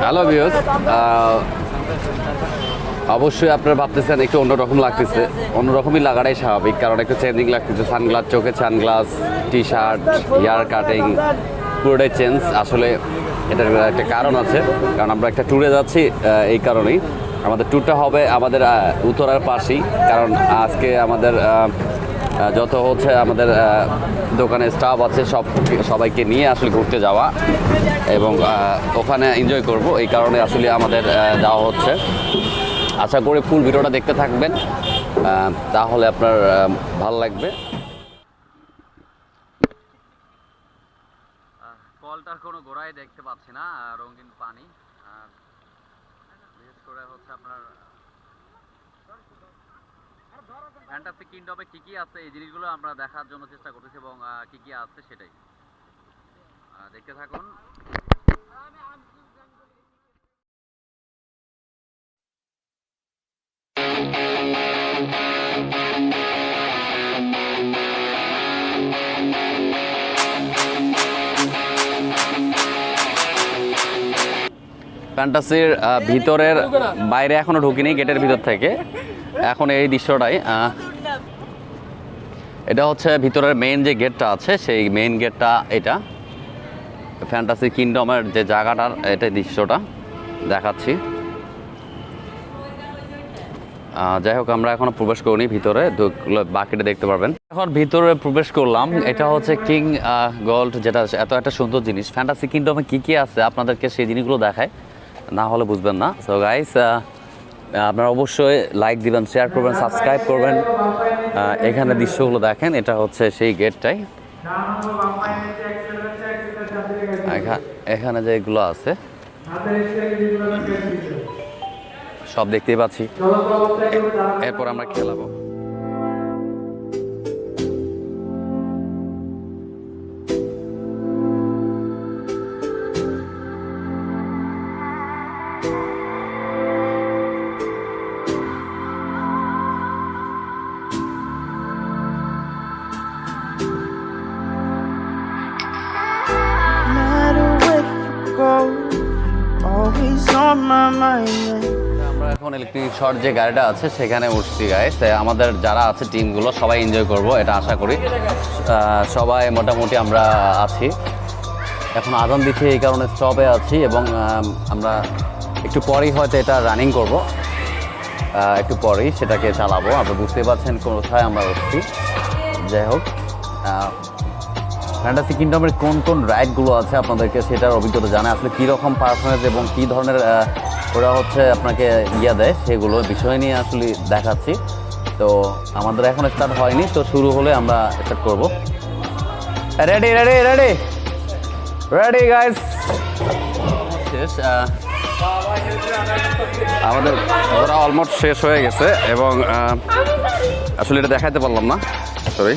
Hello viewers, অবশ্যই আপনারা ভাবতেছেন একটু অন্যরকম লাগতেছে। অন্যরকমই লাগাটাই স্বাভাবিক, কারণ একটু চেঞ্জিং লাগতেছে। সানগ্লাস, চোখে sunglass, T shirt, hair cutting, পুরোটাই চেঞ্জ। আসলে এটার একটা কারণ আছে, কারণ আমরা একটা ট্যুরে যাচ্ছি। এই কারণেই আমাদের ট্যুরটা হবে আমাদের উত্তরার পাশেই, কারণ আজকে আমাদের যত হচ্ছে আমাদের দোকানে স্টাফ আছে সবাইকে নিয়ে আসলে ঘুরতে যাওয়া এবং ওখানে এনজয় করব, এই কারণে আসলে আমাদের যাওয়া হচ্ছে। আশা করি ফুল ভিডিওটা দেখতে থাকবেন, তাহলে আপনার ভালো লাগবে। কলটার কোনো গোড়াই দেখতে পাচ্ছি না, রঙিন পানি। বিশেষ করে হচ্ছে আপনার ফ্যান্টাসি কিংডমে কি কি আছে এই জিনিসগুলো আমরা দেখার জন্য চেষ্টা করতেছি, এবং কি কি আছে সেটাই দেখতে থাকুন। ফ্যান্টাসির ভিতরের বাইরে এখনো ঢুকিনি, গেটের ভিতর থেকে। এখন এই দৃশ্যটাই, এটা হচ্ছে ভিতরের মেইন যে গেটটা আছে, সেই মেইন গেটটা এটা। ফ্যান্টাসি কিংডমের যে জায়গাটার এটা দৃশ্যটা দেখাচ্ছি। যাই হোক, আমরা এখনো প্রবেশ করিনি ভিতরে, বাকিটা দেখতে পারবেন। এখন ভিতরে প্রবেশ করলাম। এটা হচ্ছে কিং গোল্ড, যেটা এত একটা সুন্দর জিনিস। ফ্যান্টাসি কিংডমে কি কি আছে আপনাদেরকে সেই জিনিসগুলো দেখায়, না হলে বুঝবেন না। সো গাইস, আপনারা অবশ্যই লাইক দিবেন, শেয়ার করবেন, সাবস্ক্রাইব করবেন। এখানে দৃশ্যগুলো দেখেন, এটা হচ্ছে সেই গেটটাই। এখানে যেগুলো আছে সব দেখতেই পাচ্ছি। এরপর আমরা খেলাবো। আমরা এখন ইলেকট্রিক শর্ট যে গাড়িটা আছে সেখানে উঠছি গাইস। আমাদের যারা আছে টিমগুলো সবাই এনজয় করব এটা আশা করি। সবাই মোটামুটি আমরা আছি। এখন আজান দিচ্ছে, এই কারণে স্টপে আছি, এবং আমরা একটু পরেই হয়তো এটা রানিং করব। একটু পরেই সেটাকে চালাবো। আপনারা বুঝতে পারছেন কোথায় আমরা উঠছি। যাই হোক, ফ্যান্টাসি কিংডমের কোন কোন রাইডগুলো আছে আপনাদেরকে সেটার অভিজ্ঞতা জানায়, আসলে কীরকম পারফরমেন্স এবং কী ধরনের ওরা হচ্ছে আপনাকে দেয় সেগুলোর বিষয় নিয়ে আসলে দেখাচ্ছি। তো আমাদের এখন স্টার্ট হয়নি, তো শুরু হলে আমরা স্টার্ট করবো। Ready ready ready ready guys. শেষ, আমাদের ওরা অলমোস্ট শেষ হয়ে গেছে, এবং আসলে এটা দেখাইতে পারলাম না, সরি।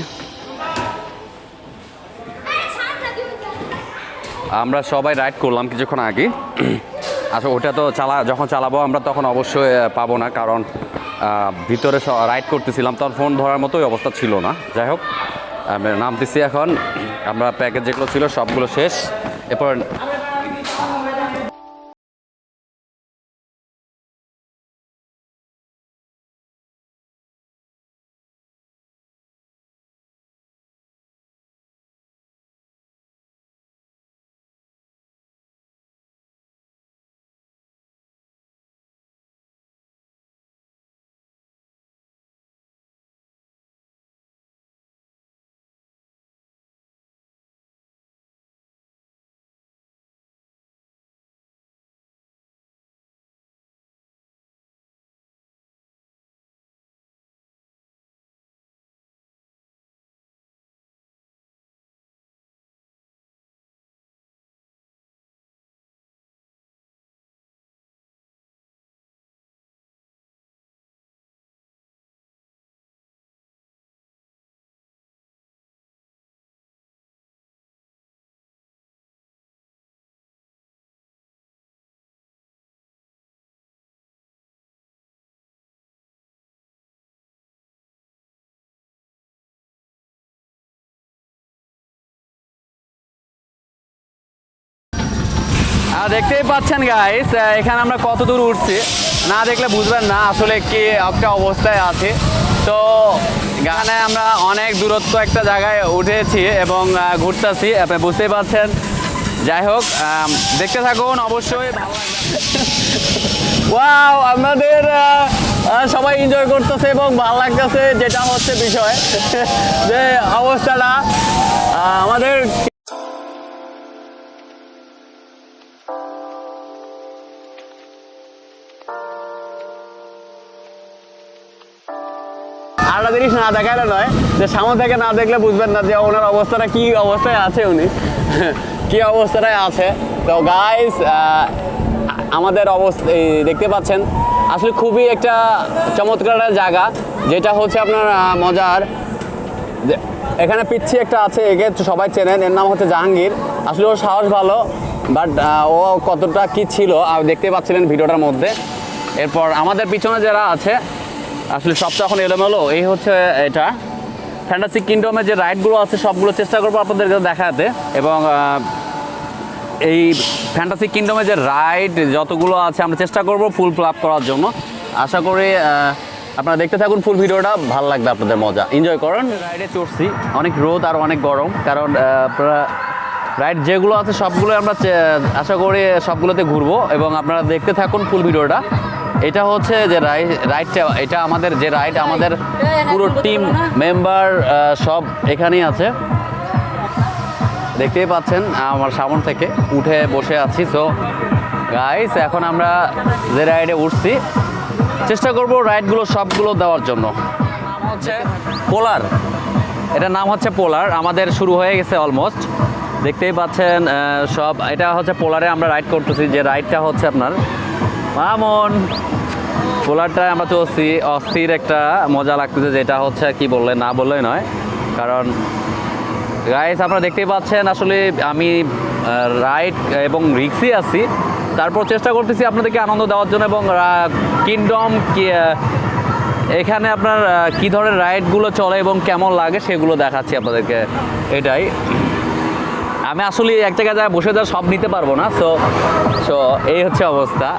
আমরা সবাই রাইড করলাম কিছুক্ষণ আগে। আচ্ছা, ওটা তো যখন চালাবো আমরা তখন অবশ্যই পাবো না, কারণ ভিতরে রাইড করতেছিলাম, তখন ফোন ধরার মতোই অবস্থা ছিল না। যাই হোক, নামতেছি এখন। আমরা প্যাকেজ যেগুলো ছিল সবগুলো শেষ। এরপর দেখতেই পাচ্ছেন গাইস, এখানে আমরা কত দূর উঠছি, না দেখলে বুঝবেন না আসলে কি একটা অবস্থায় আছে। তো এখানে আমরা অনেক দূরত্ব একটা জায়গায় উঠেছি এবং ঘুরতেছি, আপনি বুঝতেই পারছেন। যাই হোক, দেখতে থাকুন, অবশ্যই ভালো লাগবে। ওয়াও, আমাদের সবাই এনজয় করতেছে এবং ভালো লাগতেছে, যেটা হচ্ছে বিষয় যে অবস্থাটা আমাদের। আরেকটা জিনিস না দেখালে নয়, যে সামনে থেকে না দেখলে বুঝবেন না যে ওনার অবস্থাটা কি অবস্থায় আছে, উনি কি অবস্থায় আছে। তো গাইস, আমাদের অবস্থা দেখতে পাচ্ছেন, আসলে খুবই একটা চমৎকার জায়গা, যেটা হচ্ছে আপনার মজার। এখানে পিচ্ছি একটা আছে, একে সবাই চেনেন, এর নাম হচ্ছে জাহাঙ্গীর। আসলে ওর সাহস ভালো, বাট ও কতটা কি ছিল দেখতে পাচ্ছিলেন ভিডিওটার মধ্যে। এরপর আমাদের পিছনে যারা আছে, আসলে সবটা এখন এলোমেলো। এই হচ্ছে এটা ফ্যান্টাসি কিংডমে যে রাইডগুলো আছে সবগুলো চেষ্টা করবো আপনাদেরকে দেখাতে, এবং এই ফ্যান্টাসি কিংডমে যে রাইড যতগুলো আছে আমরা চেষ্টা করব ফুল প্লাপ করার জন্য। আশা করি আপনারা দেখতে থাকুন ফুল ভিডিওটা, ভালো লাগবে আপনাদের, মজা এনজয় করুন। রাইডে চড়ছি, অনেক রোদ আর অনেক গরম, কারণ রাইড যেগুলো আছে সবগুলো আমরা আশা করি সবগুলোতে ঘুরবো, এবং আপনারা দেখতে থাকুন ফুল ভিডিওটা। এটা হচ্ছে যে রাইডটা, এটা আমাদের যে রাইড, আমাদের পুরো টিম মেম্বার সব এখানেই আছে, দেখতেই পাচ্ছেন। আমার সামনে থেকে উঠে বসে আছি। সো গাইস, এখন আমরা যে রাইডে উঠছি চেষ্টা করব রাইডগুলো সবগুলো দেওয়ার জন্য। নাম হচ্ছে পোলার, এটার নাম হচ্ছে পোলার। আমাদের শুরু হয়ে গেছে অলমোস্ট, দেখতেই পাচ্ছেন সব। এটা হচ্ছে পোলারে আমরা রাইড করতেছি, যে রাইডটা হচ্ছে আপনার মামন। পোলারটায় আমরা চলছি, অস্থির একটা মজা লাগতেছে, যেটা হচ্ছে কি বললে না বললেই নয়। কারণ গাইস, আপনারা দেখতেই পাচ্ছেন আসলে আমি রাইড এবং রিক্সি আছি, তারপর চেষ্টা করতেছি আপনাদেরকে আনন্দ দেওয়ার জন্য। এবং কিংডম এখানে আপনার কী ধরনের রাইডগুলো চলে এবং কেমন লাগে সেগুলো দেখাচ্ছি আপনাদেরকে। এটাই আমি আসলে এক জায়গায় বসে যা সব নিতে পারবো না। সো এই হচ্ছে অবস্থা।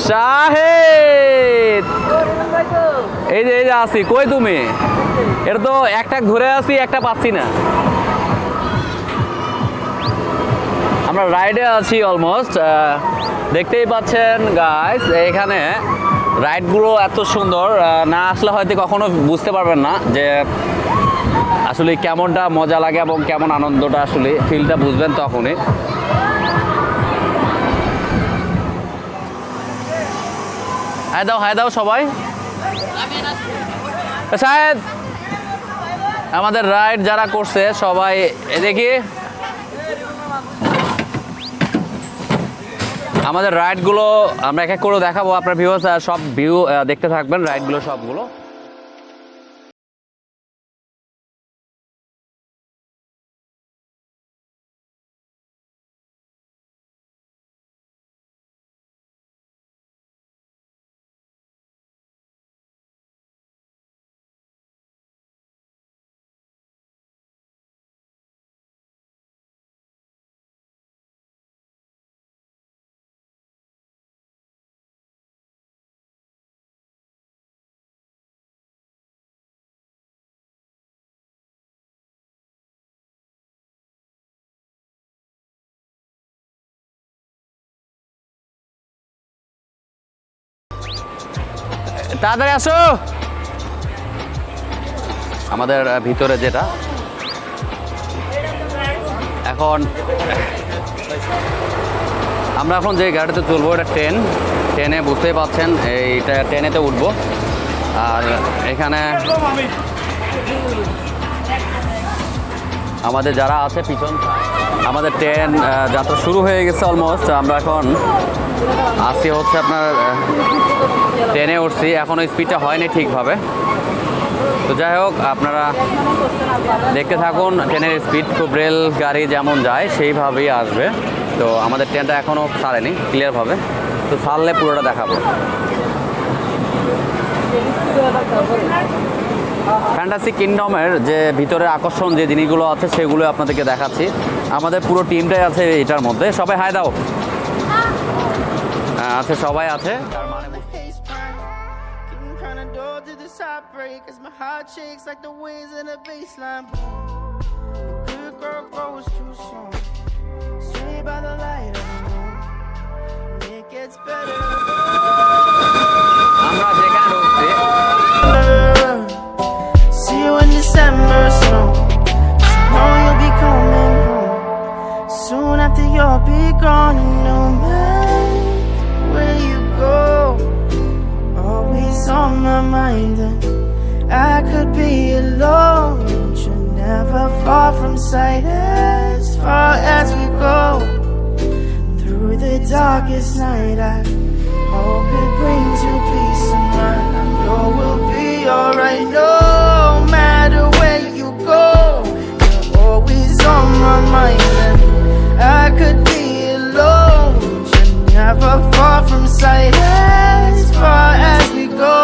শাহেদ, এই যে আছি, কই তুমি? এটা তো একটা ঘুরে আসি, একটা পাচ্ছি না। আমরা রাইডে আছি অলমোস্ট, দেখতেই পাচ্ছেন গাইস। এখানে রাইডগুলো এত সুন্দর, না আসলে হয়তো কখনো বুঝতে পারবেন না যে আসলে কেমনটা মজা লাগে এবং কেমন আনন্দটা, আসলে ফিলটা বুঝবেন তখনই। হাই দাও সবাই। শাহেদ, আমাদের রাইড যারা করছে সবাই দেখি, আমাদের রাইডগুলো আমরা এক এক করে দেখাবো। আপনার ভিউয়ার্স সব ভিউ দেখতে থাকবেন, রাইডগুলো সবগুলো। তাড়াতাড়ি আসো। আমাদের ভিতরে যেটা এখন আমরা এখন যে গাড়িতে চলবো, এটা ট্রেনে বুঝতেই পাচ্ছেন, এইটা ট্রেনেতে উঠবো। আর এখানে আমাদের যারা আছে পিছন, আমাদের ট্রেন যাত্রা শুরু হয়ে গেছে অলমোস্ট। আমরা এখন আসছি হচ্ছে আপনার ট্রেনে উঠছি, এখনও স্পিডটা হয়নি ঠিকভাবে। তো যাই হোক, আপনারা দেখতে থাকুন ট্রেনের স্পিড, খুব রেল গাড়ি যেমন যায় সেইভাবেই আসবে। তো আমাদের ট্রেনটা এখনও ছাড়েনি ক্লিয়ারভাবে, তো ছাড়লে পুরোটা দেখাবো। ফ্যান্টাসি কিংডমের যে ভিতরে আকর্ষণ যে জিনিসগুলো আছে সেগুলো আপনাদেরকে দেখাচ্ছি। আমাদের পুরো টিমটাই আছে এটার মধ্যে। সবাই হাই দাও। আছে, সবাই আছে। আমরা যেখানে ঢুকছি See you in December soon. Know you'll be coming home soon after you'll be gone. And no matter where you go, always on my mind. And I could be alone, but you're never far from sight. As far as we go through the darkest night, I hope it brings you peace of mind. I know we'll be alright. No matter where you go, you're always on my mind. And I could be alone, but you're never far from sight. As far as we go.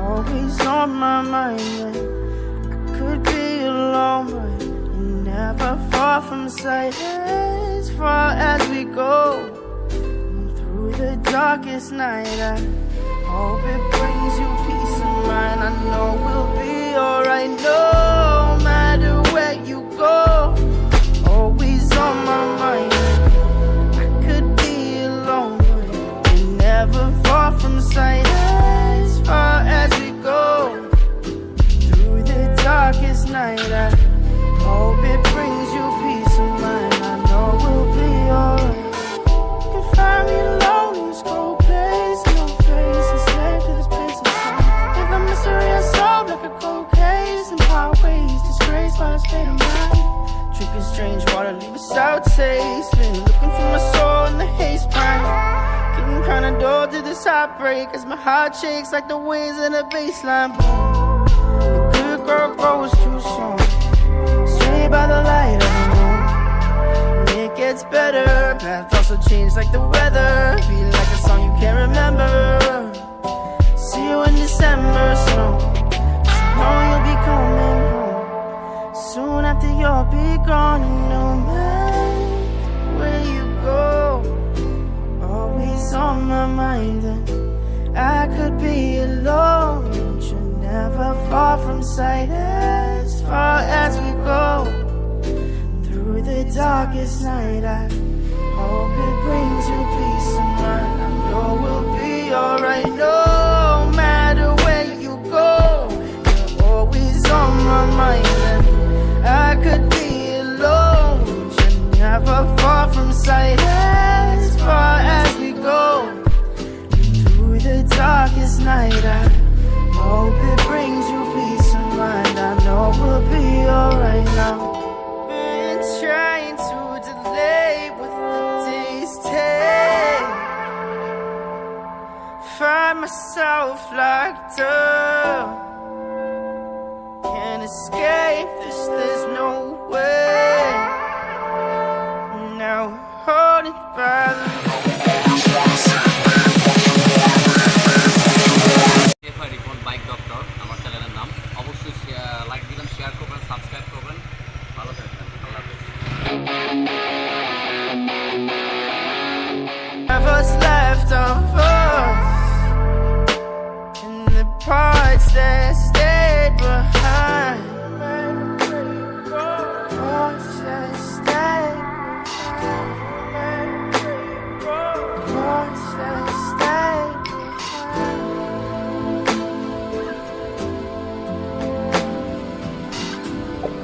Always on my mind. I could be alone, but you're never far from sight. As far as we go through the darkest night, I hope it brings you peace of mind. I know we'll be alright. No matter where you go, always on my mind. I could be alone, but you're never far from sight. As far as we go through the darkest night, I hope it brings you peace of mind. I know we'll be alright. You can find me alone in this cold place, no face, and slave to this place of sun. If a mystery unsolved like a cold case, and highways disgraced by a state of mind. Drinking strange water, leave a sour taste. Been looking for my soul in the haze prime. Getting kinda dull to this heartbreak as my heart shakes like the waves in a baseline. The good girl grows too soon, sway by the light of the moon. And it gets better, paths also change like the weather. Feel like a song you can't remember. See you in December soon. Know you'll be coming home soon after you'll be gone. And no matter where you go, always on my mind. And I could be alone, but you're never far from sight. As far as we go through the darkest night, I hope it brings you peace of mind. I know we'll be alright. No matter where you go, you're always on my mind. And I could be alone, but you're never far from sight. As far as we go through the darkest night, I hope it brings you peace of mind. I know we'll be alright now. Been trying to delay with the days take. myself locked up. Can't escape this, there's no way. Now holding by the Ripon bike doctor আমার চ্যানেলের নাম। অবশ্যই like দিবেন, share করবেন, subscribe করবেন। ভালো থাকবেন, আল্লাহ হাফেজ। never